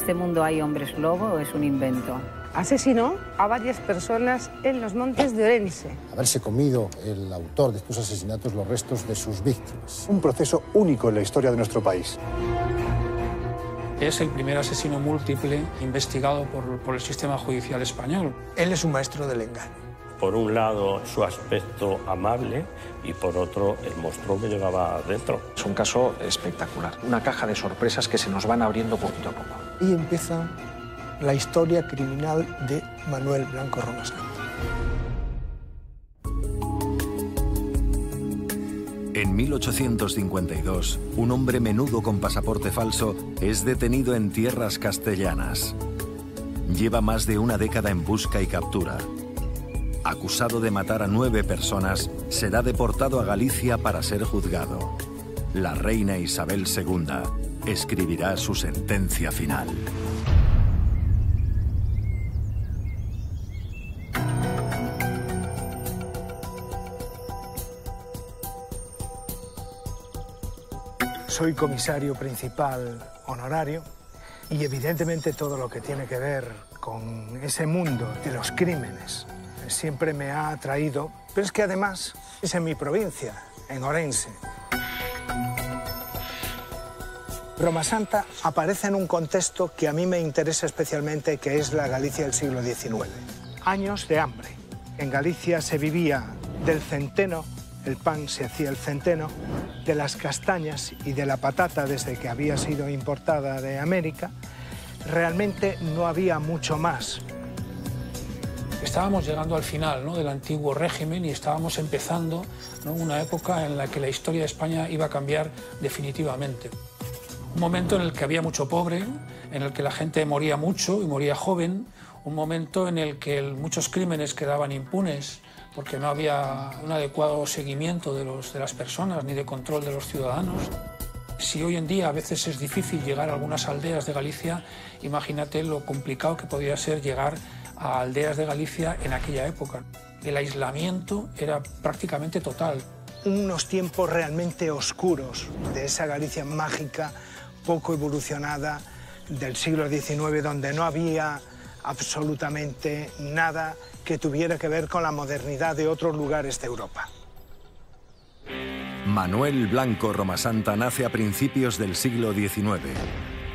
este mundo hay hombres lobo o es un invento? Asesinó a varias personas en los montes de Orense. Haberse comido el autor de estos asesinatos los restos de sus víctimas. Un proceso único en la historia de nuestro país. Es el primer asesino múltiple investigado por el sistema judicial español. Él es un maestro del engaño. Por un lado, su aspecto amable y por otro, el monstruo que llevaba dentro. Es un caso espectacular, una caja de sorpresas que se nos van abriendo poquito a poco. Y empieza la historia criminal de Manuel Blanco Romasanta. En 1852, un hombre menudo con pasaporte falso es detenido en tierras castellanas. Lleva más de una década en busca y captura. Acusado de matar a 9 personas, será deportado a Galicia para ser juzgado. La reina Isabel II escribirá su sentencia final. Soy comisario principal honorario y evidentemente todo lo que tiene que ver con ese mundo de los crímenes siempre me ha atraído, pero es que además es en mi provincia, en Orense. Romasanta aparece en un contexto que a mí me interesa especialmente, que es la Galicia del siglo XIX. Años de hambre. En Galicia se vivía del centeno, el pan se hacía el centeno, de las castañas y de la patata desde que había sido importada de América. Realmente no había mucho más. Estábamos llegando al final, ¿no?, del antiguo régimen y estábamos empezando, ¿no?, una época en la que la historia de España iba a cambiar definitivamente. Un momento en el que había mucho pobre, en el que la gente moría mucho y moría joven, un momento en el que muchos crímenes quedaban impunes porque no había un adecuado seguimiento de las personas ni de control de los ciudadanos. Si hoy en día a veces es difícil llegar a algunas aldeas de Galicia, imagínate lo complicado que podía ser llegar a aldeas de Galicia en aquella época. El aislamiento era prácticamente total. Unos tiempos realmente oscuros de esa Galicia mágica, poco evolucionada, del siglo XIX, donde no había absolutamente nada que tuviera que ver con la modernidad de otros lugares de Europa. Manuel Blanco Romasanta nace a principios del siglo XIX,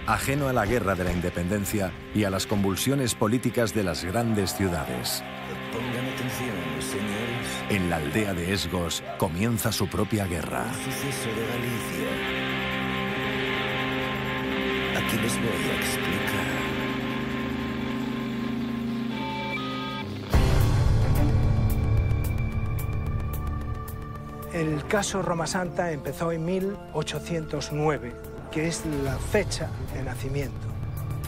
ajeno a la guerra de la independencia y a las convulsiones políticas de las grandes ciudades. Pongan atención, señores. En la aldea de Esgos comienza su propia guerra. Un suceso de Galicia. Aquí les voy a explicar. El caso Romasanta empezó en 1809, que es la fecha de nacimiento.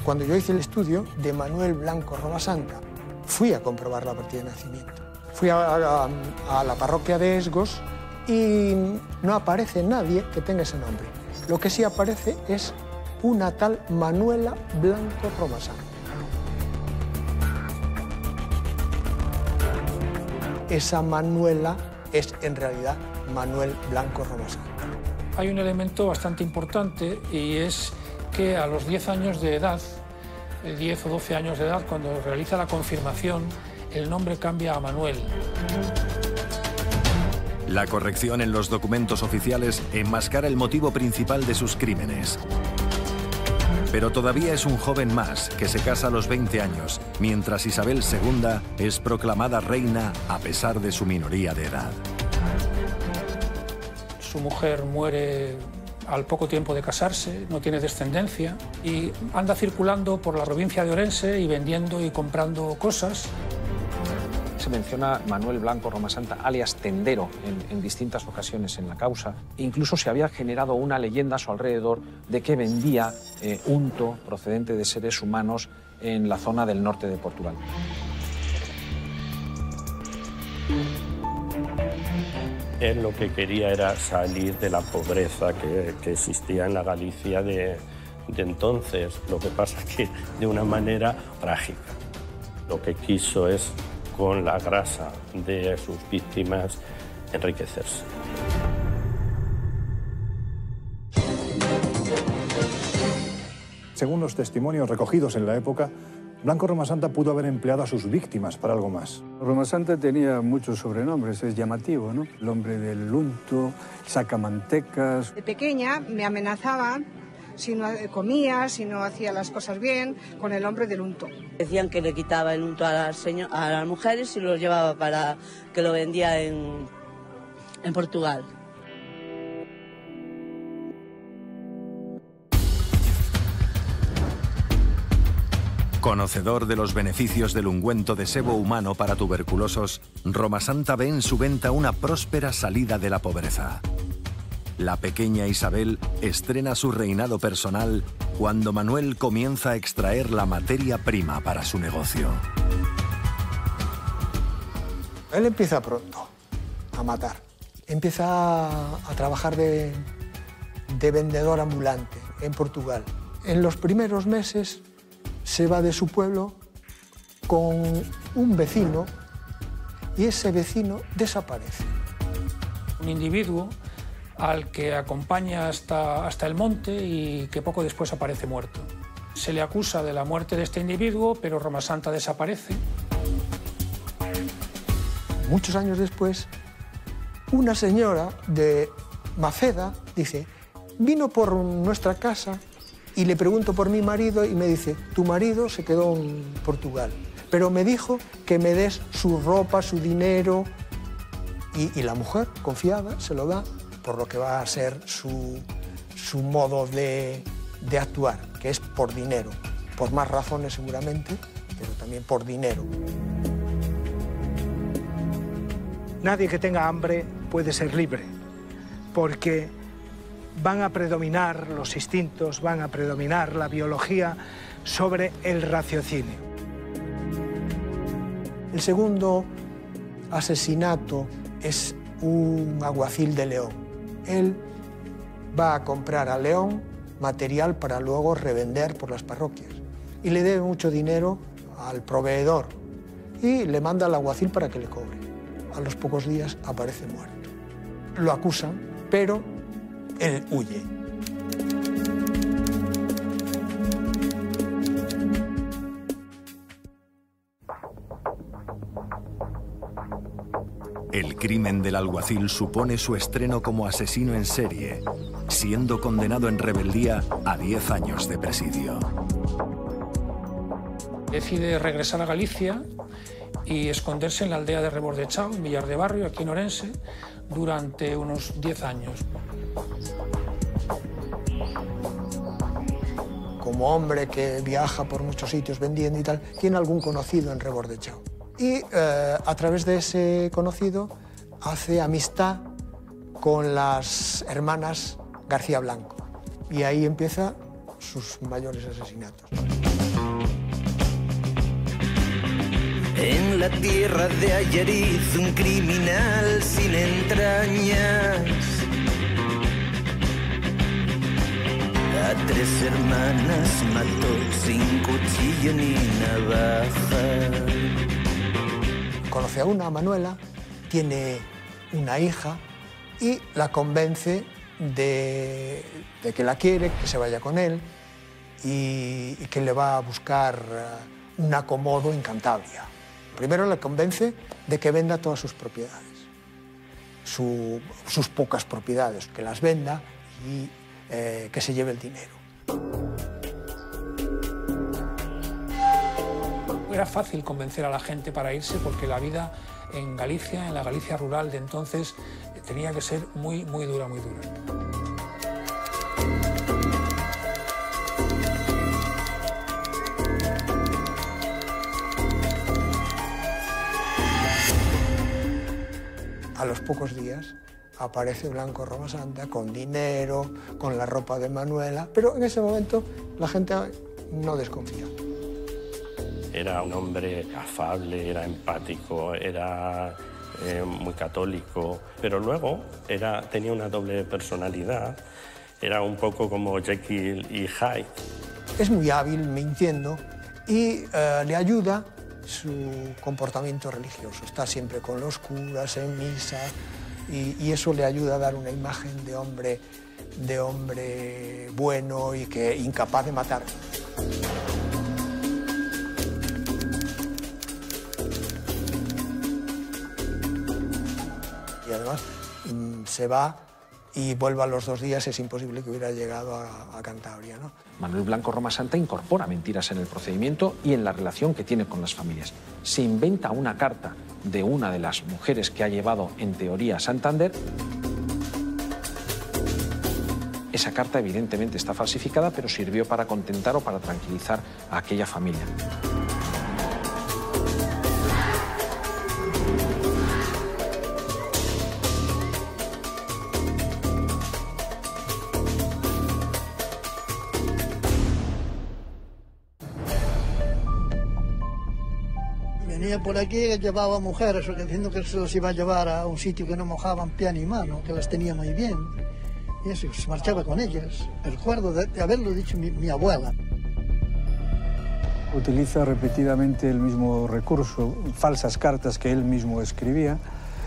Cuando yo hice el estudio de Manuel Blanco Romasanta, fui a comprobar la partida de nacimiento. Fui a la parroquia de Esgos y no aparece nadie que tenga ese nombre. Lo que sí aparece es una tal Manuela Blanco Romasanta. Esa Manuela es en realidad Manuel Blanco Romasanta. Hay un elemento bastante importante y es que a los 10 años de edad, 10 o 12 años de edad, cuando realiza la confirmación, el nombre cambia a Manuel. La corrección en los documentos oficiales enmascara el motivo principal de sus crímenes. Pero todavía es un joven más que se casa a los 20 años, mientras Isabel II es proclamada reina a pesar de su minoría de edad. Su mujer muere al poco tiempo de casarse, no tiene descendencia y anda circulando por la provincia de Orense y vendiendo y comprando cosas. Se menciona Manuel Blanco Romasanta, alias Tendero, en distintas ocasiones en la causa. Incluso se había generado una leyenda a su alrededor de que vendía unto procedente de seres humanos en la zona del norte de Portugal. Él lo que quería era salir de la pobreza que existía en la Galicia de entonces. Lo que pasa es que de una manera trágica. Lo que quiso es, con la grasa de sus víctimas, enriquecerse. Según los testimonios recogidos en la época, Blanco Romasanta pudo haber empleado a sus víctimas para algo más. Romasanta tenía muchos sobrenombres, es llamativo, ¿no? El hombre del unto, sacamantecas. De pequeña me amenazaba si no comía, si no hacía las cosas bien, con el hombre del unto. Decían que le quitaba el unto a las mujeres y lo llevaba para que lo vendía en Portugal. Conocedor de los beneficios del ungüento de sebo humano para tuberculosos, Romasanta ve en su venta una próspera salida de la pobreza. La pequeña Isabel estrena su reinado personal cuando Manuel comienza a extraer la materia prima para su negocio. Él empieza pronto a matar. Empieza a trabajar de vendedor ambulante en Portugal. En los primeros meses se va de su pueblo con un vecino y ese vecino desaparece. Un individuo al que acompaña hasta el monte y que poco después aparece muerto. Se le acusa de la muerte de este individuo, pero Romasanta desaparece. Muchos años después, una señora de Maceda dice, vino por nuestra casa y le pregunto por mi marido y me dice, tu marido se quedó en Portugal, pero me dijo que me des su ropa, su dinero, y la mujer, confiada, se lo da, por lo que va a ser su modo de actuar, que es por dinero, por más razones seguramente, pero también por dinero. Nadie que tenga hambre puede ser libre, porque van a predominar los instintos, van a predominar la biología sobre el raciocinio. El segundo asesinato es un alguacil de León. Él va a comprar a León material para luego revender por las parroquias y le debe mucho dinero al proveedor y le manda al alguacil para que le cobre. A los pocos días aparece muerto. Lo acusan, pero él huye. El crimen del alguacil supone su estreno como asesino en serie, siendo condenado en rebeldía a 10 años de presidio. Decide regresar a Galicia y esconderse en la aldea de Rebordechao, en Villar de Barrio, aquí en Orense, durante unos 10 años. Como hombre que viaja por muchos sitios vendiendo y tal, tiene algún conocido en Rebordechao. Y a través de ese conocido hace amistad con las hermanas García Blanco. Y ahí empieza sus mayores asesinatos. En la tierra de Ayariz, un criminal sin entrañas. A 3 hermanas mató sin cuchillo ni navaja. Conoce a una, Manuela, tiene una hija y la convence de que la quiere, que se vaya con él y que le va a buscar un acomodo en Cantabria. Primero le convence de que venda todas sus propiedades, sus pocas propiedades, que las venda y que se lleve el dinero. Era fácil convencer a la gente para irse porque la vida en Galicia, en la Galicia rural de entonces, tenía que ser muy, muy dura, muy dura. A los pocos días aparece Blanco Romasanta con dinero, con la ropa de Manuela, pero en ese momento la gente no desconfía. Era un hombre afable, era empático, era muy católico, pero luego tenía una doble personalidad, era un poco como Jekyll y Hyde. Es muy hábil mintiendo y le ayuda su comportamiento religioso. Está siempre con los curas, en misa, y eso le ayuda a dar una imagen de hombre de hombre bueno y que incapaz de matar. Y además se va y vuelve a los 2 días, es imposible que hubiera llegado a Cantabria, ¿no? Manuel Blanco Roma Santa incorpora mentiras en el procedimiento y en la relación que tiene con las familias. Se inventa una carta de una de las mujeres que ha llevado, en teoría, a Santander. Esa carta evidentemente está falsificada, pero sirvió para contentar o para tranquilizar a aquella familia. Venía por aquí, llevaba mujeres, diciendo que se los iba a llevar a un sitio que no mojaban pie ni mano, que las tenía muy bien. Y eso, se marchaba con ellas. Recuerdo de haberlo dicho mi abuela. Utiliza repetidamente el mismo recurso, falsas cartas que él mismo escribía,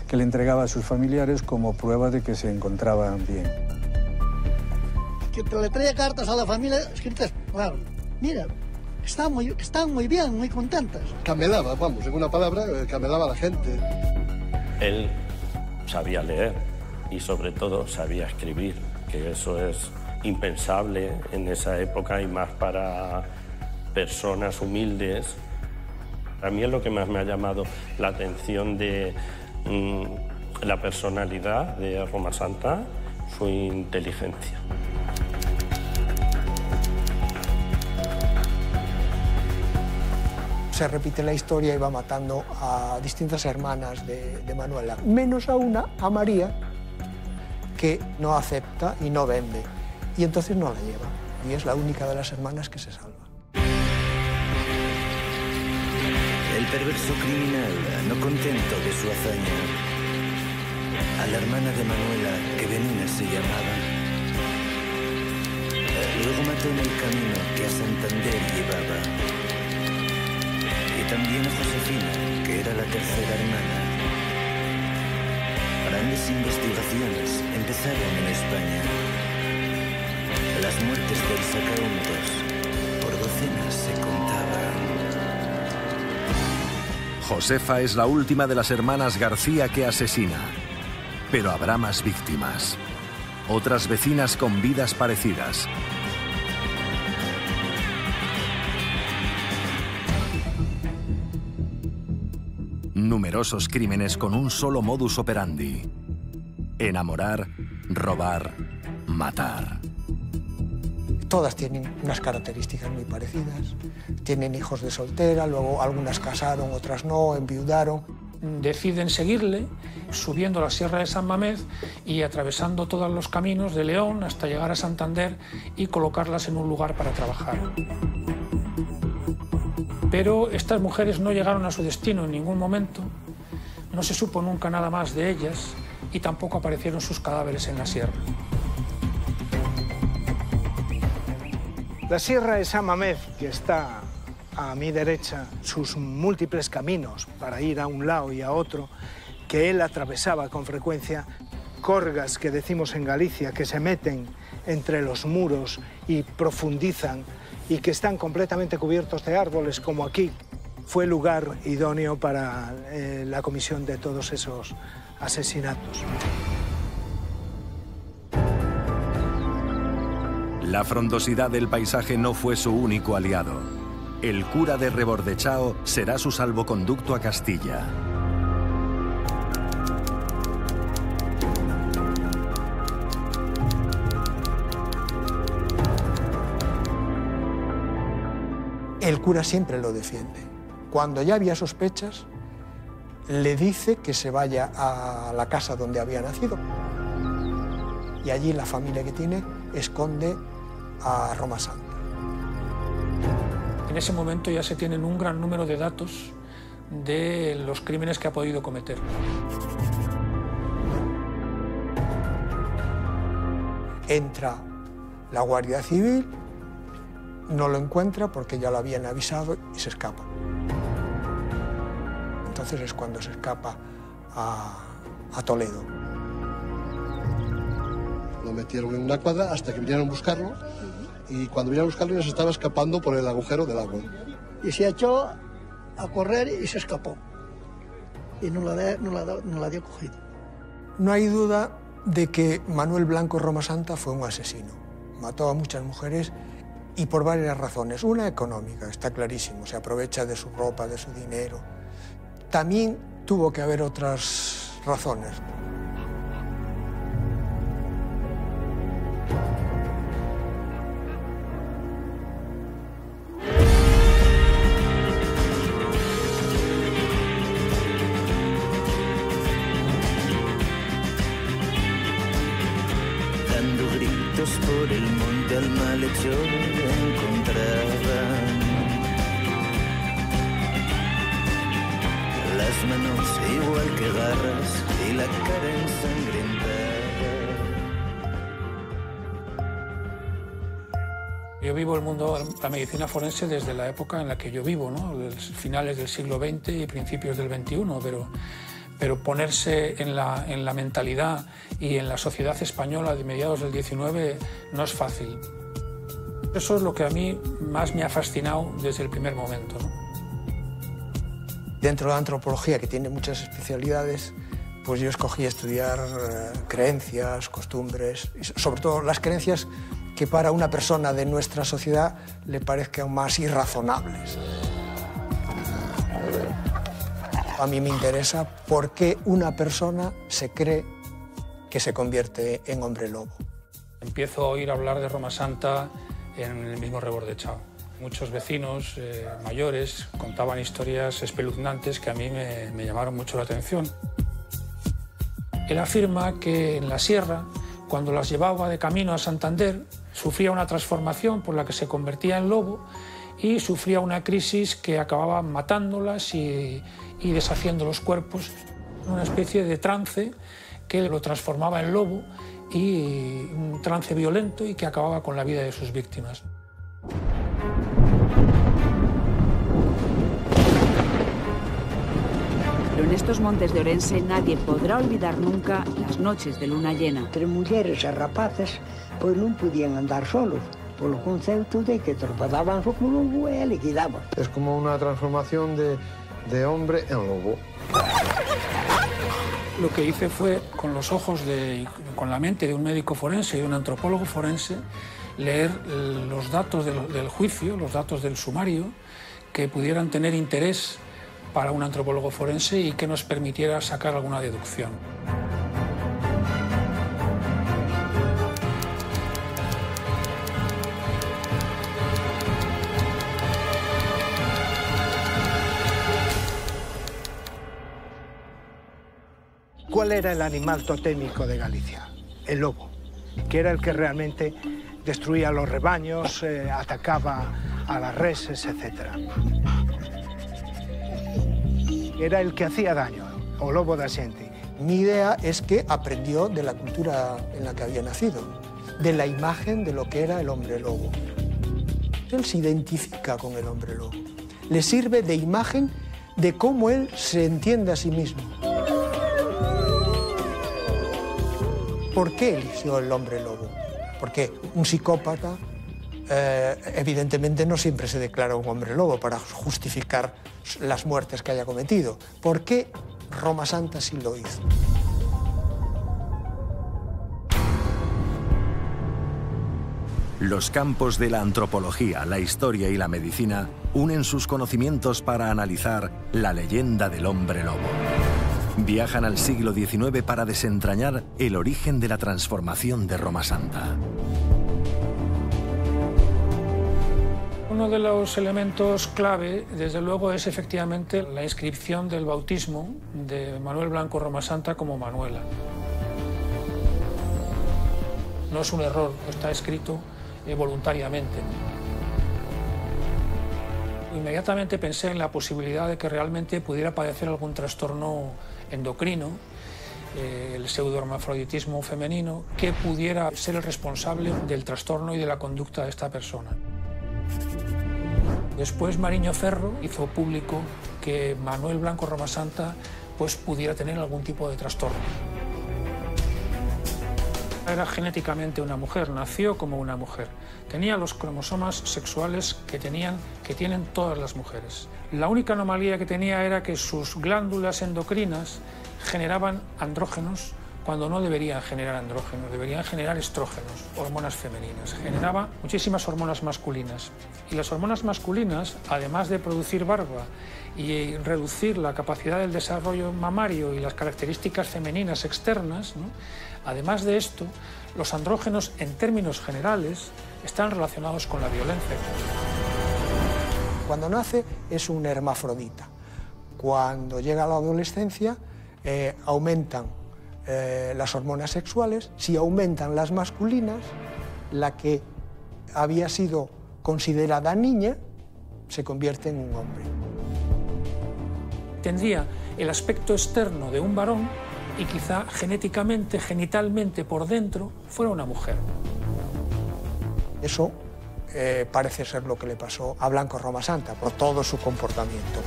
que le entregaba a sus familiares como prueba de que se encontraban bien. Que le traía cartas a la familia escritas, claro, mira, están muy bien, muy contentas. Camelaba, vamos, en una palabra, camelaba a la gente. Él sabía leer y sobre todo sabía escribir, que eso es impensable en esa época y más para personas humildes. A mí es lo que más me ha llamado la atención de la personalidad de Roma Santa, su inteligencia. Se repite la historia y va matando a distintas hermanas de Manuela, menos a una, a María, que no acepta y no vende, y entonces no la lleva, y es la única de las hermanas que se salva. El perverso criminal, no contento de su hazaña, a la hermana de Manuela, que Benina se llamaba, luego mató en el camino que a Santander llevaba. Y también a Josefina, que era la tercera hermana. Grandes investigaciones empezaron en España. Las muertes del sacauntos por docenas se contaban. Josefa es la última de las hermanas García que asesina. Pero habrá más víctimas. Otras vecinas con vidas parecidas. Numerosos crímenes con un solo modus operandi: enamorar, robar, matar. Todas tienen unas características muy parecidas. Tienen hijos de soltera, luego algunas casaron, otras no, enviudaron. Deciden seguirle, subiendo la Sierra de San Mamés y atravesando todos los caminos de León hasta llegar a Santander y colocarlas en un lugar para trabajar. Pero estas mujeres no llegaron a su destino en ningún momento, no se supo nunca nada más de ellas y tampoco aparecieron sus cadáveres en la sierra. La Sierra de San Mamés, que está a mi derecha, sus múltiples caminos para ir a un lado y a otro, que él atravesaba con frecuencia, corgas que decimos en Galicia, que se meten entre los muros y profundizan y que están completamente cubiertos de árboles, como aquí, fue lugar idóneo para la comisión de todos esos asesinatos. La frondosidad del paisaje no fue su único aliado. El cura de Rebordechao será su salvoconducto a Castilla. El cura siempre lo defiende. Cuando ya había sospechas, le dice que se vaya a la casa donde había nacido. Y allí la familia que tiene esconde a Roma Santa. En ese momento ya se tienen un gran número de datos de los crímenes que ha podido cometer. Entra la Guardia Civil, no lo encuentra porque ya lo habían avisado y se escapa. Entonces es cuando se escapa a Toledo. Lo metieron en una cuadra hasta que vinieron a buscarlo, y cuando vinieron a buscarlo ya se estaba escapando por el agujero del agua. Y se echó a correr y se escapó. Y no la dio cogido. No hay duda de que Manuel Blanco Romasanta fue un asesino. Mató a muchas mujeres y por varias razones. Una económica, está clarísimo, se aprovecha de su ropa, de su dinero. También tuvo que haber otras razones. Dando gritos por el monte al malhechor encontraban. Las manos igual que garras y la cara ensangrentada. Yo vivo el mundo, la medicina forense desde la época en la que yo vivo, ¿no? Finales del siglo XX y principios del XXI, pero ponerse en la mentalidad y en la sociedad española de mediados del XIX no es fácil. Eso es lo que a mí más me ha fascinado desde el primer momento, ¿no? Dentro de la antropología, que tiene muchas especialidades, pues yo escogí estudiar creencias, costumbres, y sobre todo las creencias que para una persona de nuestra sociedad le parezcan más irrazonables. A mí me interesa por qué una persona se cree que se convierte en hombre lobo. Empiezo a oír hablar de Romasanta en el mismo Rebordechao. Muchos vecinos mayores contaban historias espeluznantes que a mí me llamaron mucho la atención. Él afirma que en la sierra, cuando las llevaba de camino a Santander, sufría una transformación por la que se convertía en lobo y sufría una crisis que acababa matándolas y deshaciendo los cuerpos. Una especie de trance que lo transformaba en lobo, y un trance violento y que acababa con la vida de sus víctimas. Pero en estos montes de Orense nadie podrá olvidar nunca las noches de luna llena. Entre mujeres e rapaces, pois non podían andar solos, polo concepto de que tropezaban co lobo e liquidaban. Es como una transformación de hombre en lobo. Lo que hice fue, con los ojos con la mente de un médico forense y de un antropólogo forense, leer los datos del juicio, los datos del sumario, que pudieran tener interés para un antropólogo forense y que nos permitiera sacar alguna deducción. ¿Cuál era el animal totémico de Galicia? El lobo, que era el que realmente destruía los rebaños, atacaba a las reses, etc. Era el que hacía daño, o lobo da xente. Mi idea es que aprendió de la cultura en la que había nacido, de la imagen de lo que era el hombre lobo. Él se identifica con el hombre lobo, le sirve de imagen de cómo él se entiende a sí mismo. ¿Por qué eligió el hombre lobo? Porque un psicópata, evidentemente, no siempre se declara un hombre lobo para justificar las muertes que haya cometido. ¿Por qué Romasanta sí lo hizo? Los campos de la antropología, la historia y la medicina unen sus conocimientos para analizar la leyenda del hombre lobo. Viajan al siglo XIX para desentrañar el origen de la transformación de Romasanta. Uno de los elementos clave, desde luego, es efectivamente la inscripción del bautismo de Manuel Blanco Romasanta como Manuela. No es un error, está escrito voluntariamente. Inmediatamente pensé en la posibilidad de que realmente pudiera padecer algún trastorno endocrino, el pseudohermafroditismo femenino, que pudiera ser el responsable del trastorno y de la conducta de esta persona. Después Mariño Ferro hizo público que Manuel Blanco Romasanta pudiera tener algún tipo de trastorno. Era genéticamente una mujer, nació como una mujer. Tenía los cromosomas sexuales que tienen todas las mujeres. La única anomalía que tenía era que sus glándulas endocrinas generaban andrógenos cuando no deberían generar andrógenos, deberían generar estrógenos, hormonas femeninas. Generaba muchísimas hormonas masculinas. Y las hormonas masculinas, además de producir barba y reducir la capacidad del desarrollo mamario y las características femeninas externas, ¿no? Además de esto, los andrógenos, en términos generales, están relacionados con la violencia. Cuando nace es un hermafrodita. Cuando llega a la adolescencia aumentan las hormonas sexuales. Si aumentan las masculinas, la que había sido considerada niña se convierte en un hombre. Tendría el aspecto externo de un varón y quizá genéticamente, genitalmente por dentro, fuera una mujer. Eso parece ser lo que le pasó a Blanco Roma Santa por todo su comportamiento.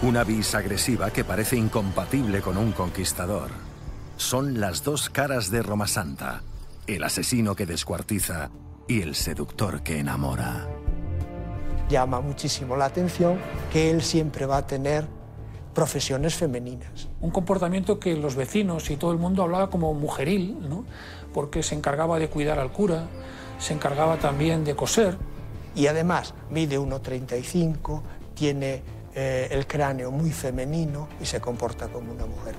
Una vis agresiva que parece incompatible con un conquistador. Son las dos caras de Roma Santa, el asesino que descuartiza y el seductor que enamora. Llama muchísimo la atención que él siempre va a tener profesiones femeninas. Un comportamiento que los vecinos y todo el mundo hablaba como mujeril, ¿no? Porque se encargaba de cuidar al cura, se encargaba también de coser. Y además mide 1,35, tiene el cráneo muy femenino y se comporta como una mujer.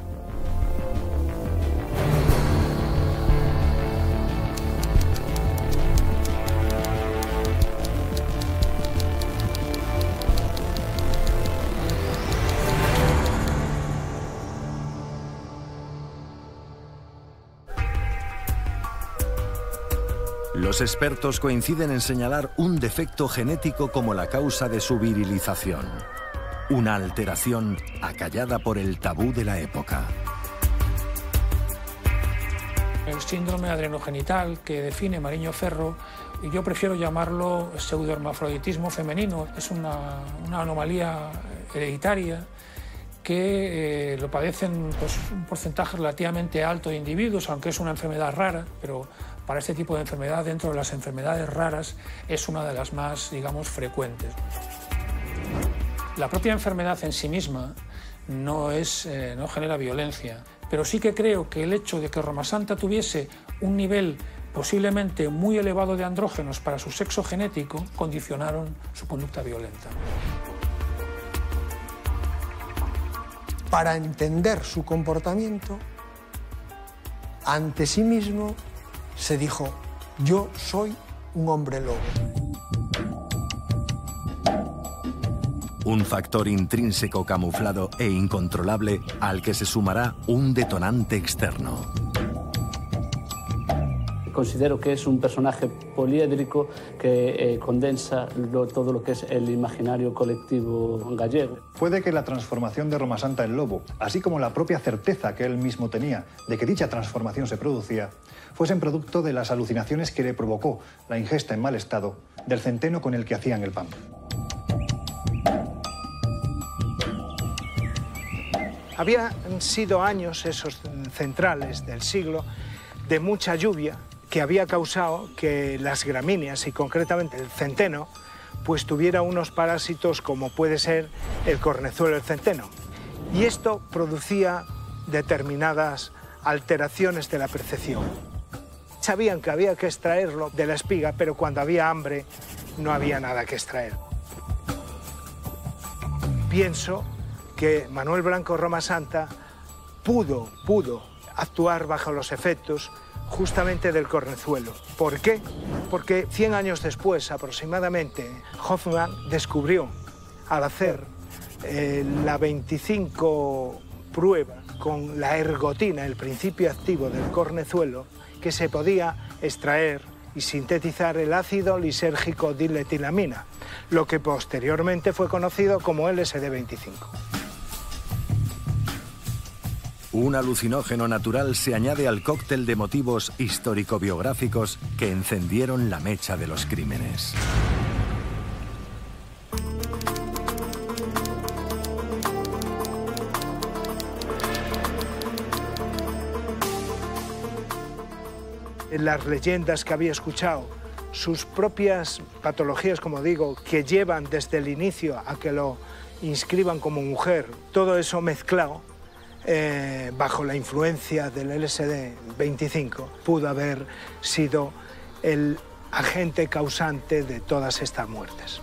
Los expertos coinciden en señalar un defecto genético como la causa de su virilización. Una alteración acallada por el tabú de la época. El síndrome adrenogenital que define Mariño Ferro, yo prefiero llamarlo pseudohermafroditismo femenino. Es una anomalía hereditaria que lo padecen pues, un porcentaje relativamente alto de individuos, aunque es una enfermedad rara, pero para este tipo de enfermedad, dentro de las enfermedades raras, es una de las más, digamos, frecuentes. La propia enfermedad en sí misma no genera violencia, pero sí que creo que el hecho de que Roma Santa tuviese un nivel posiblemente muy elevado de andrógenos para su sexo genético condicionaron su conducta violenta. Para entender su comportamiento, ante sí mismo se dijo: yo soy un hombre lobo. Un factor intrínseco camuflado e incontrolable al que se sumará un detonante externo. Considero que es un personaje poliédrico que condensa todo lo que es el imaginario colectivo gallego. Puede que la transformación de Roma Santa en lobo, así como la propia certeza que él mismo tenía de que dicha transformación se producía, fuesen producto de las alucinaciones que le provocó la ingesta en mal estado del centeno con el que hacían el pan. Habían sido años esos centrales del siglo de mucha lluvia que había causado que las gramíneas, y concretamente el centeno, pues tuviera unos parásitos como puede ser el cornezuelo del centeno. Y esto producía determinadas alteraciones de la percepción. Sabían que había que extraerlo de la espiga, pero cuando había hambre no había nada que extraer. Pienso que Manuel Blanco Roma Santa pudo actuar bajo los efectos justamente del cornezuelo. ¿Por qué? Porque 100 años después, aproximadamente, Hoffmann descubrió, al hacer la 25 prueba con la ergotina, el principio activo del cornezuelo, que se podía extraer y sintetizar el ácido lisérgico diletilamina, lo que posteriormente fue conocido como LSD-25. Un alucinógeno natural se añade al cóctel de motivos histórico-biográficos que encendieron la mecha de los crímenes. las leyendas que había escuchado, sus propias patologías, como digo, que llevan desde el inicio a que lo inscriban como mujer, todo eso mezclado, bajo la influencia del LSD-25, pudo haber sido el agente causante de todas estas muertes.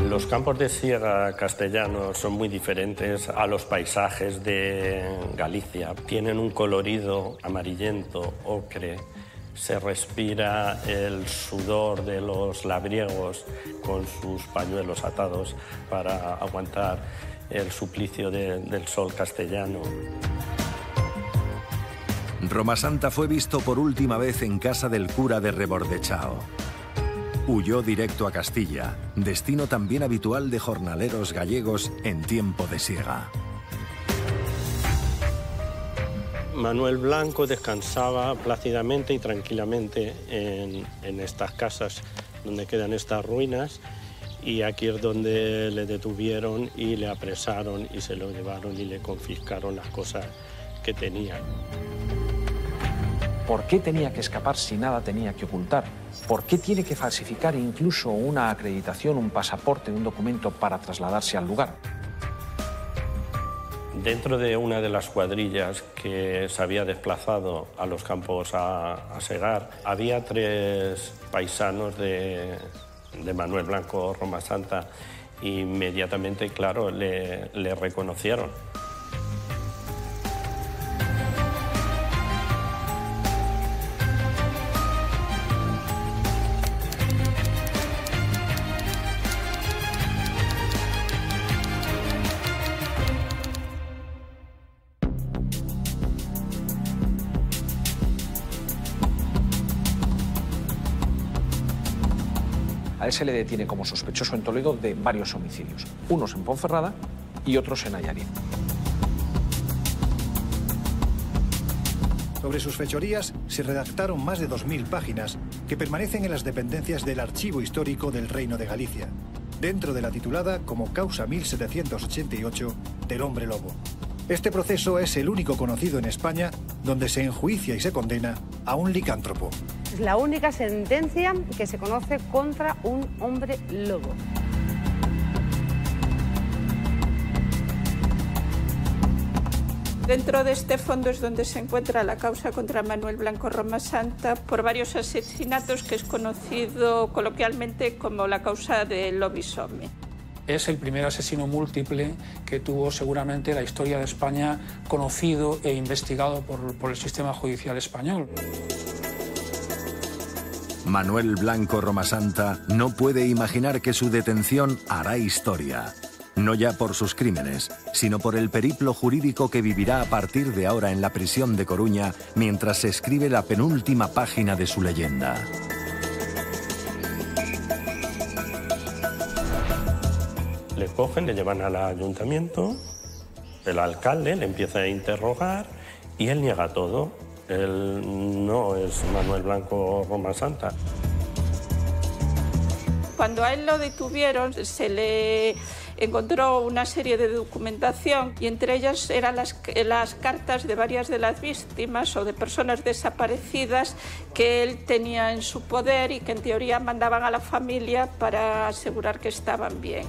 Los campos de siega castellanos son muy diferentes a los paisajes de Galicia. Tienen un colorido amarillento, ocre. Se respira el sudor de los labriegos con sus pañuelos atados para aguantar el suplicio del sol castellano. Romasanta fue visto por última vez en casa del cura de Rebordechao. Huyó directo a Castilla, destino también habitual de jornaleros gallegos en tiempo de siega. Manuel Blanco descansaba plácidamente y tranquilamente en estas casas donde quedan estas ruinas, y aquí es donde le detuvieron y le apresaron y se lo llevaron y le confiscaron las cosas que tenía. ¿Por qué tenía que escapar si nada tenía que ocultar? ¿Por qué tiene que falsificar incluso una acreditación, un pasaporte, un documento para trasladarse al lugar? Dentro de una de las cuadrillas que se había desplazado a los campos a segar, había 3 paisanos de Manuel Blanco Romasanta. Inmediatamente, claro, le reconocieron. A él se le detiene como sospechoso en Toledo de varios homicidios, unos en Ponferrada y otros en Nayarit. Sobre sus fechorías se redactaron más de 2000 páginas que permanecen en las dependencias del Archivo Histórico del Reino de Galicia, dentro de la titulada como Causa 1788 del Hombre Lobo. Este proceso es el único conocido en España donde se enjuicia y se condena a un licántropo. Es la única sentencia que se conoce contra un hombre lobo. Dentro de este fondo es donde se encuentra la causa contra Manuel Blanco Romasanta por varios asesinatos, que es conocido coloquialmente como la causa del lobisomé. Es el primer asesino múltiple que tuvo seguramente la historia de España conocido e investigado por el sistema judicial español. Manuel Blanco Romasanta no puede imaginar que su detención hará historia. No ya por sus crímenes, sino por el periplo jurídico que vivirá a partir de ahora en la prisión de Coruña mientras se escribe la penúltima página de su leyenda. Le cogen, le llevan al ayuntamiento, el alcalde le empieza a interrogar y él niega todo. Él no es Manuel Blanco Romasanta. Cuando a él lo detuvieron, se le encontró una serie de documentación y entre ellas eran las cartas de varias de las víctimas o de personas desaparecidas que él tenía en su poder y que en teoría mandaban a la familia para asegurar que estaban bien.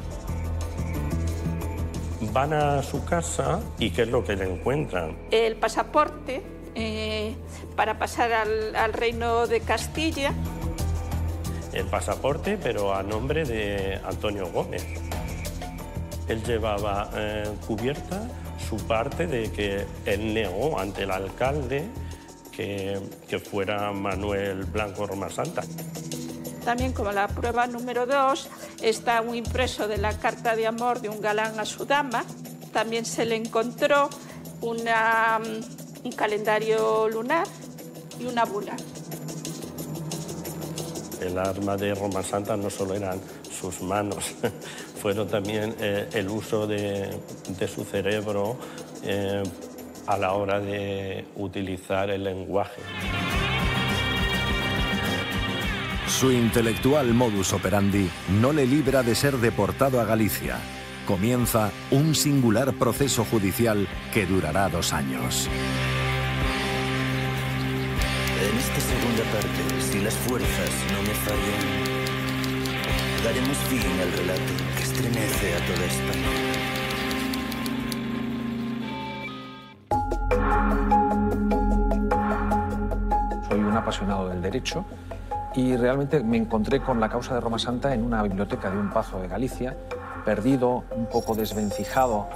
Van a su casa y ¿qué es lo que le encuentran? El pasaporte para pasar al reino de Castilla. El pasaporte, pero a nombre de Antonio Gómez. Él llevaba cubierta su parte de que él negó ante el alcalde que fuera Manuel Blanco Romasanta. También, como la prueba número 2, está un impreso de la carta de amor de un galán a su dama. También se le encontró un calendario lunar y una bula. El arma de Romasanta no solo eran sus manos, fueron también el uso de su cerebro a la hora de utilizar el lenguaje. Su intelectual modus operandi no le libra de ser deportado a Galicia. Comienza un singular proceso judicial que durará 2 años. En esta segunda parte, si las fuerzas no me fallan, daremos fin al relato que estremece a toda España. Soy un apasionado del derecho y realmente me encontré con la causa de Roma Santa en una biblioteca de un pazo de Galicia, perdido, un poco desvencijado,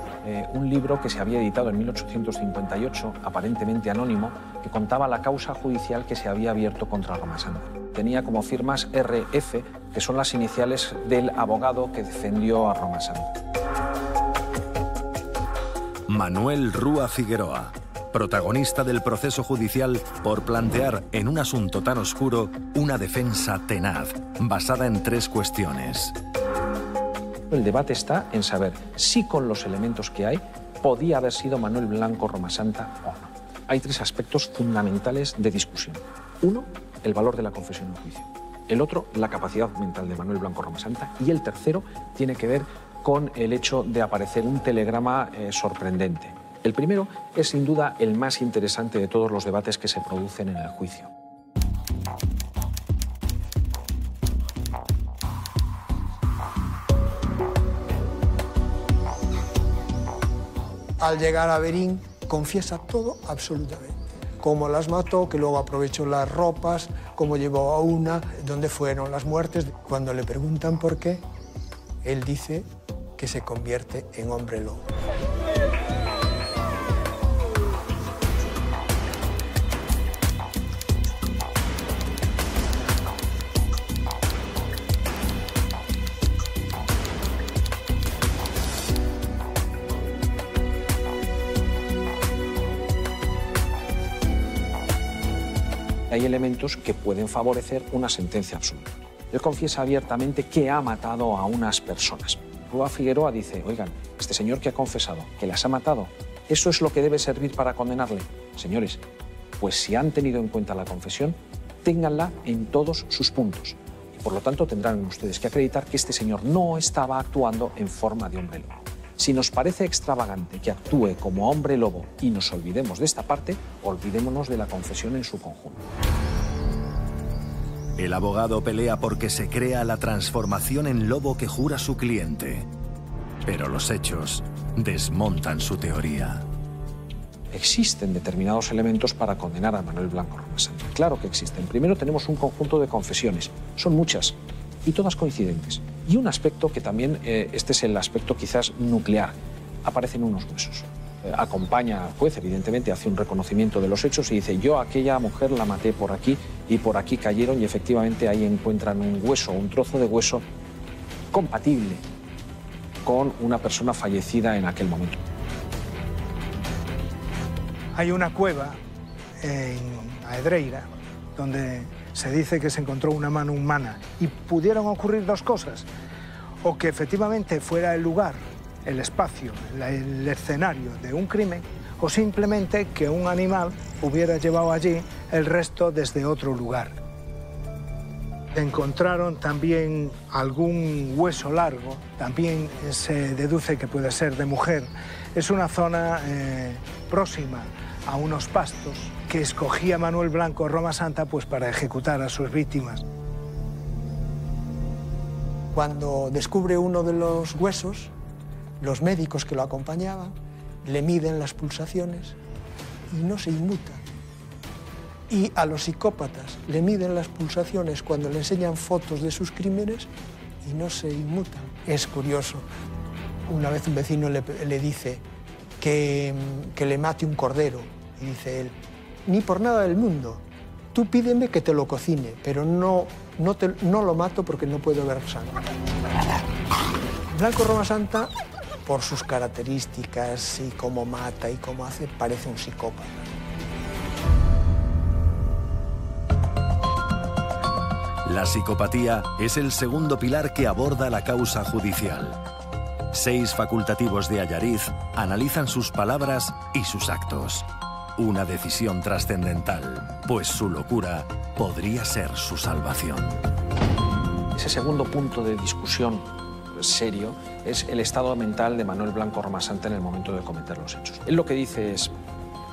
un libro que se había editado en 1858, aparentemente anónimo, que contaba la causa judicial que se había abierto contra Roma Santa. Tenía como firmas RF, que son las iniciales del abogado que defendió a Roma Santa. Manuel Rúa Figueroa, protagonista del proceso judicial por plantear en un asunto tan oscuro una defensa tenaz, basada en 3 cuestiones. El debate está en saber si con los elementos que hay podía haber sido Manuel Blanco Roma Santa o no. Hay 3 aspectos fundamentales de discusión. 1, el valor de la confesión en juicio. El otro, la capacidad mental de Manuel Blanco Roma Santa. Y el tercero tiene que ver con el hecho de aparecer un telegrama sorprendente. El primero es sin duda el más interesante de todos los debates que se producen en el juicio. Al llegar a Berín, confiesa todo absolutamente. Cómo las mató, que luego aprovechó las ropas, cómo llevó a una, dónde fueron las muertes. Cuando le preguntan por qué, él dice que se convierte en hombre lobo. Hay elementos que pueden favorecer una sentencia absoluta. Él confiesa abiertamente que ha matado a unas personas. Rúa Figueroa dice, oigan, este señor que ha confesado que las ha matado, ¿eso es lo que debe servir para condenarle? Señores, pues si han tenido en cuenta la confesión, ténganla en todos sus puntos. Y por lo tanto tendrán ustedes que acreditar que este señor no estaba actuando en forma de hombre lobo. Si nos parece extravagante que actúe como hombre lobo y nos olvidemos de esta parte, olvidémonos de la confesión en su conjunto. El abogado pelea porque se crea la transformación en lobo que jura su cliente. Pero los hechos desmontan su teoría. Existen determinados elementos para condenar a Manuel Blanco Roma Santa. Claro que existen. Primero tenemos un conjunto de confesiones. Son muchas y todas coincidentes. Y un aspecto que también, este es el aspecto quizás nuclear, aparecen unos huesos. Acompaña al juez, evidentemente, hace un reconocimiento de los hechos y dice, yo a aquella mujer la maté por aquí y por aquí cayeron, y efectivamente ahí encuentran un hueso, un trozo de hueso compatible con una persona fallecida en aquel momento. Hay una cueva en Aedreira donde se dice que se encontró una mano humana y pudieron ocurrir 2 cosas. O que efectivamente fuera el lugar, el espacio, el escenario de un crimen, o simplemente que un animal hubiera llevado allí el resto desde otro lugar. Encontraron también algún hueso largo, también se deduce que puede ser de mujer. Es una zona próxima a unos pastos que escogía Manuel Blanco Roma Santa pues para ejecutar a sus víctimas. Cuando descubre uno de los huesos, los médicos que lo acompañaban le miden las pulsaciones y no se inmuta. Y a los psicópatas le miden las pulsaciones cuando le enseñan fotos de sus crímenes y no se inmutan. Es curioso. Una vez un vecino le dice que le mate un cordero y dice él, ni por nada del mundo, tú pídeme que te lo cocine, pero no lo mato porque no puedo ver sangre. Blanco Roma Santa, por sus características y cómo mata y cómo hace, parece un psicópata. La psicopatía es el segundo pilar que aborda la causa judicial. 6 facultativos de Allariz analizan sus palabras y sus actos. Una decisión trascendental, pues su locura podría ser su salvación. Ese segundo punto de discusión serio es el estado mental de Manuel Blanco Romasanta en el momento de cometer los hechos. Él lo que dice es,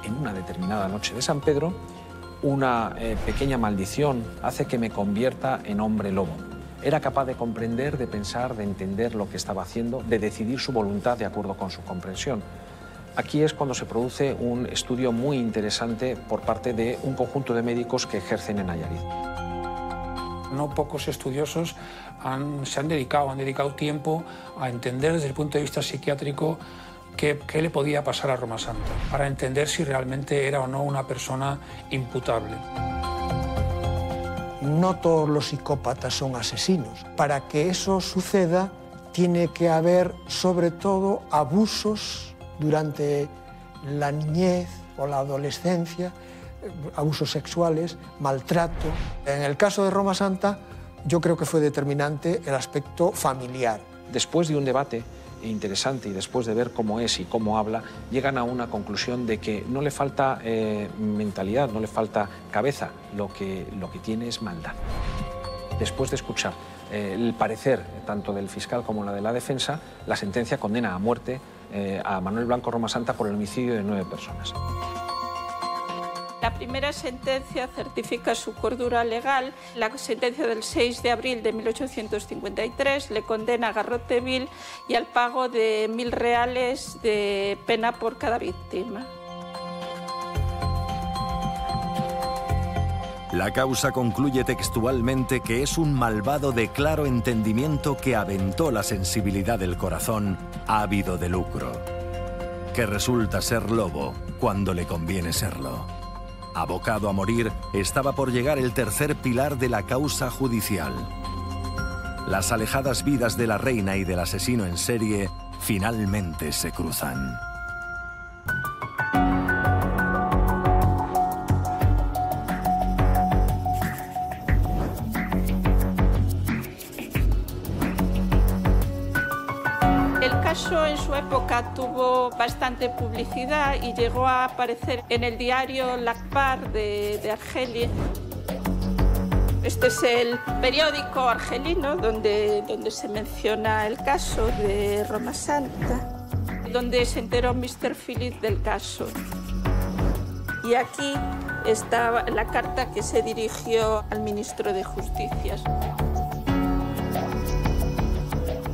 en una determinada noche de San Pedro, una pequeña maldición hace que me convierta en hombre lobo. Era capaz de comprender, de pensar, de entender lo que estaba haciendo, de decidir su voluntad de acuerdo con su comprensión. Aquí es cuando se produce un estudio muy interesante por parte de un conjunto de médicos que ejercen en Nayarit. No pocos estudiosos se han dedicado tiempo a entender desde el punto de vista psiquiátrico qué le podía pasar a Romasanta, para entender si realmente era o no una persona imputable. No todos los psicópatas son asesinos. Para que eso suceda, tiene que haber, sobre todo, abusos durante la niñez o la adolescencia, abusos sexuales, maltrato. En el caso de Romasanta, yo creo que fue determinante el aspecto familiar. Después de un debate interesante y después de ver cómo es y cómo habla, llegan a una conclusión de que no le falta mentalidad, no le falta cabeza, lo que tiene es maldad. Después de escuchar el parecer tanto del fiscal como la de la defensa, la sentencia condena a muerte a Manuel Blanco Romasanta por el homicidio de 9 personas. La primera sentencia certifica su cordura legal. La sentencia del 6 de abril de 1853 le condena a garrote vil y al pago de 1.000 reales de pena por cada víctima. La causa concluye textualmente que es un malvado de claro entendimiento que aventó la sensibilidad del corazón, ávido de lucro, que resulta ser lobo cuando le conviene serlo. Abocado a morir, estaba por llegar el tercer pilar de la causa judicial. Las alejadas vidas de la reina y del asesino en serie finalmente se cruzan. El caso en su época tuvo bastante publicidad y llegó a aparecer en el diario L'Akhbar de Argelia. Este es el periódico argelino donde se menciona el caso de Romasanta, donde se enteró Mr. Phillips del caso. Y aquí está la carta que se dirigió al ministro de Justicia.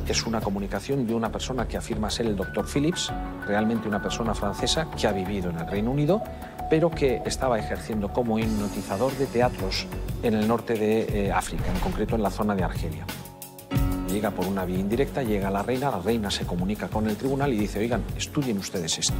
Es una comunicación de una persona que afirma ser el doctor Phillips, realmente una persona francesa que ha vivido en el Reino Unido, pero que estaba ejerciendo como hipnotizador de teatros en el norte de África, en concreto en la zona de Argelia. Llega por una vía indirecta, llega a la reina se comunica con el tribunal y dice, oigan, estudien ustedes esto.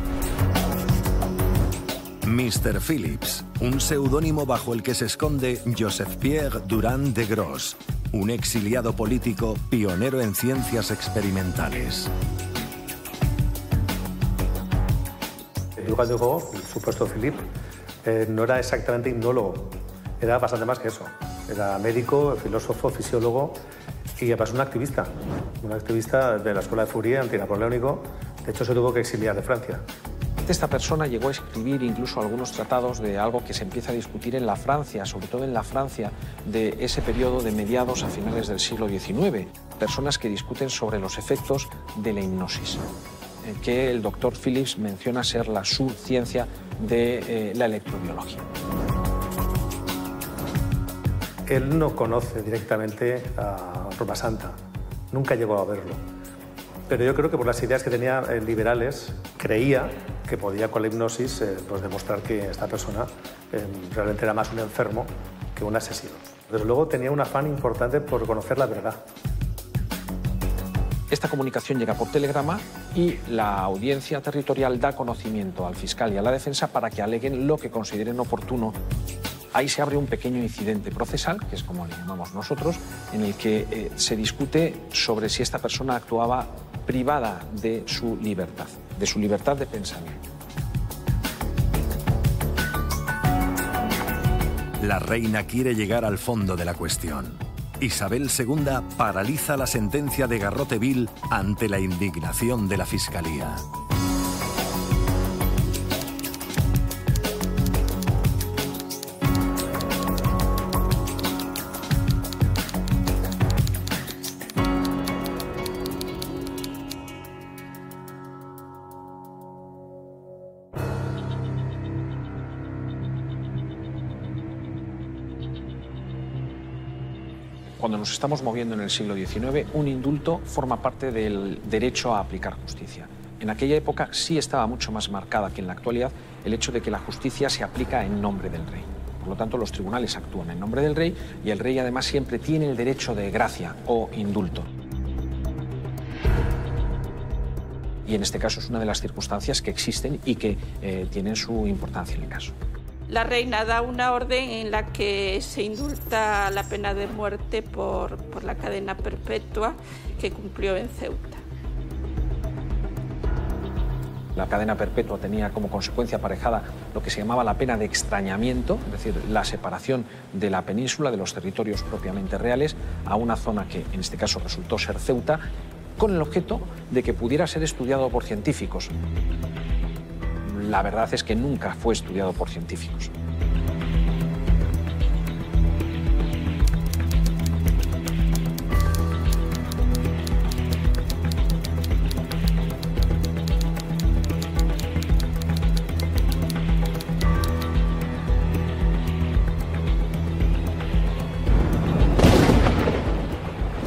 Mr. Phillips, un seudónimo bajo el que se esconde Joseph-Pierre Durand de Gros, un exiliado político pionero en ciencias experimentales. Durand de Gros, el supuesto Philippe, no era exactamente hipnólogo, era bastante más que eso. Era médico, filósofo, fisiólogo y además un activista de la escuela de Fourier, antinapoleónico. De hecho, se tuvo que exiliar de Francia. Esta persona llegó a escribir incluso algunos tratados de algo que se empieza a discutir en la Francia, sobre todo en la Francia de ese periodo de mediados a finales del siglo XIX. Personas que discuten sobre los efectos de la hipnosis, que el doctor Phillips menciona ser la subciencia de la electrobiología. Él no conoce directamente a Romasanta, nunca llegó a verlo. Pero yo creo que por las ideas que tenía liberales, creía que podía con la hipnosis pues demostrar que esta persona realmente era más un enfermo que un asesino. Desde luego tenía un afán importante por conocer la verdad. Esta comunicación llega por telegrama y la audiencia territorial da conocimiento al fiscal y a la defensa para que aleguen lo que consideren oportuno. Ahí se abre un pequeño incidente procesal, que es como le llamamos nosotros, en el que se discute sobre si esta persona actuaba privada de su libertad de pensamiento. La reina quiere llegar al fondo de la cuestión. Isabel II paraliza la sentencia de garrote vil ante la indignación de la Fiscalía. Cuando nos estamos moviendo en el siglo XIX, un indulto forma parte del derecho a aplicar justicia. En aquella época sí estaba mucho más marcada que en la actualidad el hecho de que la justicia se aplica en nombre del rey. Por lo tanto, los tribunales actúan en nombre del rey y el rey además siempre tiene el derecho de gracia o indulto. Y en este caso es una de las circunstancias que existen y que tienen su importancia en el caso. La reina da una orden en la que se indulta la pena de muerte por la cadena perpetua que cumplió en Ceuta. La cadena perpetua tenía como consecuencia aparejada lo que se llamaba la pena de extrañamiento, es decir, la separación de la península, de los territorios propiamente reales, a una zona que en este caso resultó ser Ceuta, con el objeto de que pudiera ser estudiado por científicos. La verdad es que nunca fue estudiado por científicos.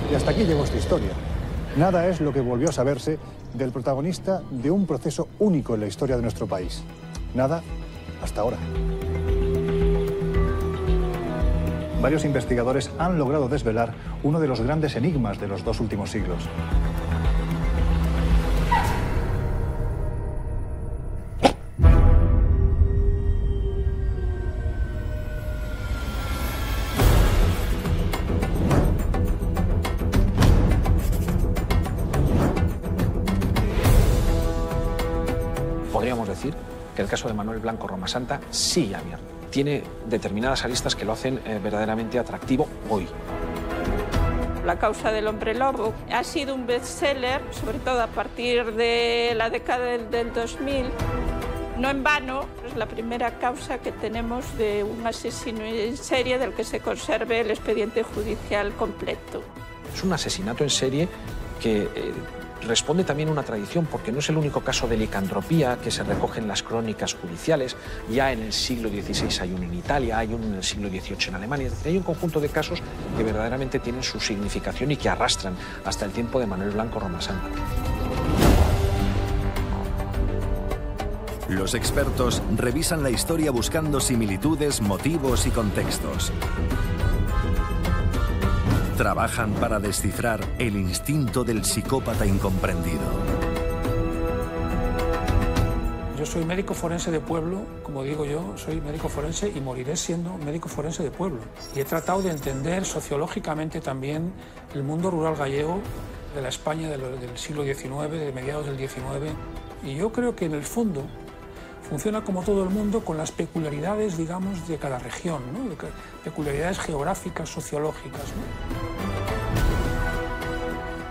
Y hasta aquí llegó esta historia. Nada es lo que volvió a saberse del protagonista de un proceso único en la historia de nuestro país. Nada hasta ahora. Varios investigadores han logrado desvelar uno de los grandes enigmas de los 2 últimos siglos. Podríamos decir que el caso de Manuel Blanco Romasanta sigue abierto. Tiene determinadas aristas que lo hacen verdaderamente atractivo hoy. La causa del hombre lobo ha sido un bestseller, sobre todo a partir de la década del 2000. No en vano, es la primera causa que tenemos de un asesino en serie del que se conserve el expediente judicial completo. Es un asesinato en serie que responde también a una tradición, porque no es el único caso de licantropía que se recoge en las crónicas judiciales. Ya en el siglo XVI hay uno en Italia, hay uno en el siglo XVIII en Alemania. Hay un conjunto de casos que verdaderamente tienen su significación y que arrastran hasta el tiempo de Manuel Blanco Romasanta. Los expertos revisan la historia buscando similitudes, motivos y contextos. Trabajan para descifrar el instinto del psicópata incomprendido. Yo soy médico forense de pueblo, como digo yo, soy médico forense y moriré siendo médico forense de pueblo. Y he tratado de entender sociológicamente también el mundo rural gallego de la España del siglo XIX, de mediados del XIX. Y yo creo que en el fondo funciona como todo el mundo con las peculiaridades, digamos, de cada región, ¿no? Peculiaridades geográficas, sociológicas, ¿no?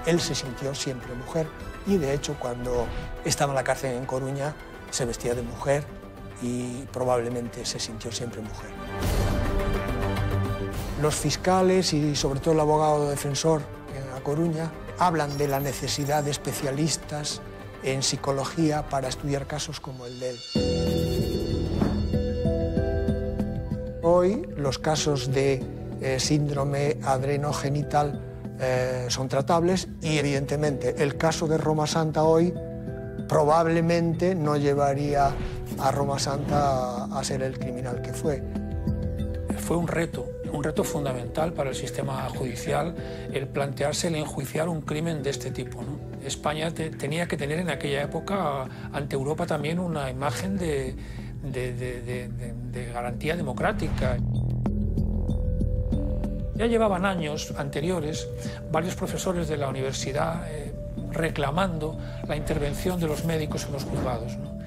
Él se sintió siempre mujer y, de hecho, cuando estaba en la cárcel en Coruña, se vestía de mujer y probablemente se sintió siempre mujer. Los fiscales y, sobre todo, el abogado defensor en La Coruña hablan de la necesidad de especialistas en psicología para estudiar casos como el de él. Hoy los casos de síndrome adrenogenital son tratables y evidentemente el caso de Romasanta hoy probablemente no llevaría a Romasanta a ser el criminal que fue. Fue un reto fundamental para el sistema judicial el plantearse el enjuiciar un crimen de este tipo, ¿no? España tenía que tener en aquella época ante Europa también una imagen de garantía democrática. Ya llevaban años anteriores varios profesores de la universidad reclamando la intervención de los médicos en los juzgados, ¿no?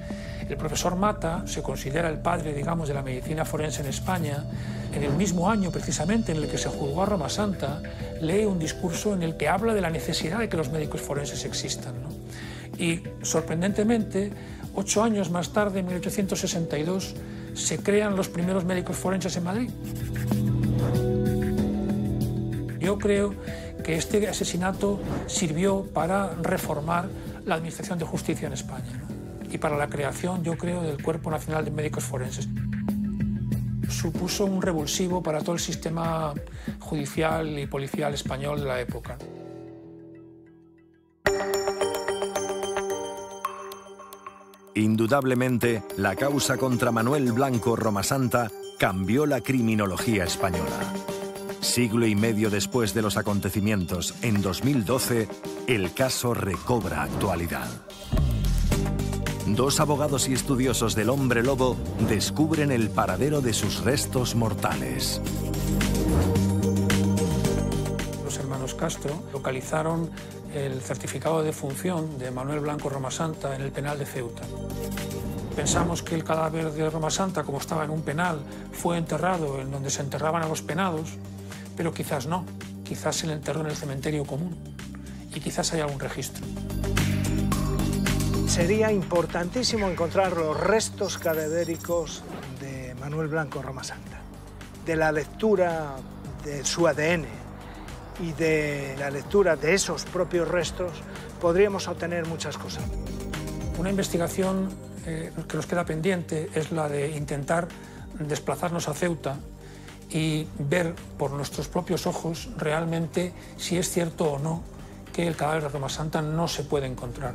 El profesor Mata se considera el padre, digamos, de la medicina forense en España. En el mismo año, precisamente, en el que se juzgó a Romasanta, lee un discurso en el que habla de la necesidad de que los médicos forenses existan, ¿no? Y, sorprendentemente, 8 años más tarde, en 1862, se crean los primeros médicos forenses en Madrid. Yo creo que este asesinato sirvió para reformar la administración de justicia en España, ¿no? Y para la creación, yo creo, del Cuerpo Nacional de Médicos Forenses. supuso un revulsivo para todo el sistema judicial y policial español de la época. Indudablemente, la causa contra Manuel Blanco Romasanta cambió la criminología española. Siglo y medio después de los acontecimientos, en 2012, el caso recobra actualidad. Dos abogados y estudiosos del hombre lobo descubren el paradero de sus restos mortales. Los hermanos Castro localizaron el certificado de defunción de Manuel Blanco Romasanta en el penal de Ceuta. Pensamos que el cadáver de Romasanta, como estaba en un penal, fue enterrado en donde se enterraban a los penados, pero quizás no, quizás se le enterró en el cementerio común y quizás haya algún registro. Sería importantísimo encontrar los restos cadavéricos de Manuel Blanco Romasanta, de la lectura de su ADN y de la lectura de esos propios restos podríamos obtener muchas cosas. Una investigación que nos queda pendiente es la de intentar desplazarnos a Ceuta y ver por nuestros propios ojos realmente si es cierto o no que el cadáver de Romasanta no se puede encontrar.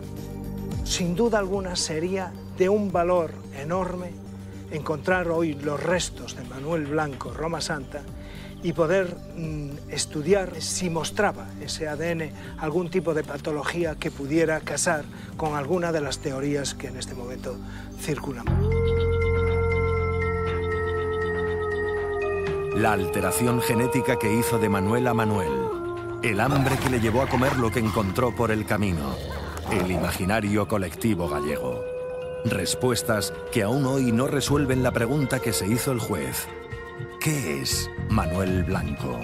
Sin duda alguna sería de un valor enorme encontrar hoy los restos de Manuel Blanco Romasanta y poder estudiar si mostraba ese ADN algún tipo de patología que pudiera casar con alguna de las teorías que en este momento circulan. La alteración genética que hizo de Manuel a Manuel, el hambre que le llevó a comer lo que encontró por el camino, el imaginario colectivo gallego. Respuestas que aún hoy no resuelven la pregunta que se hizo el juez. ¿Qué es Manuel Blanco?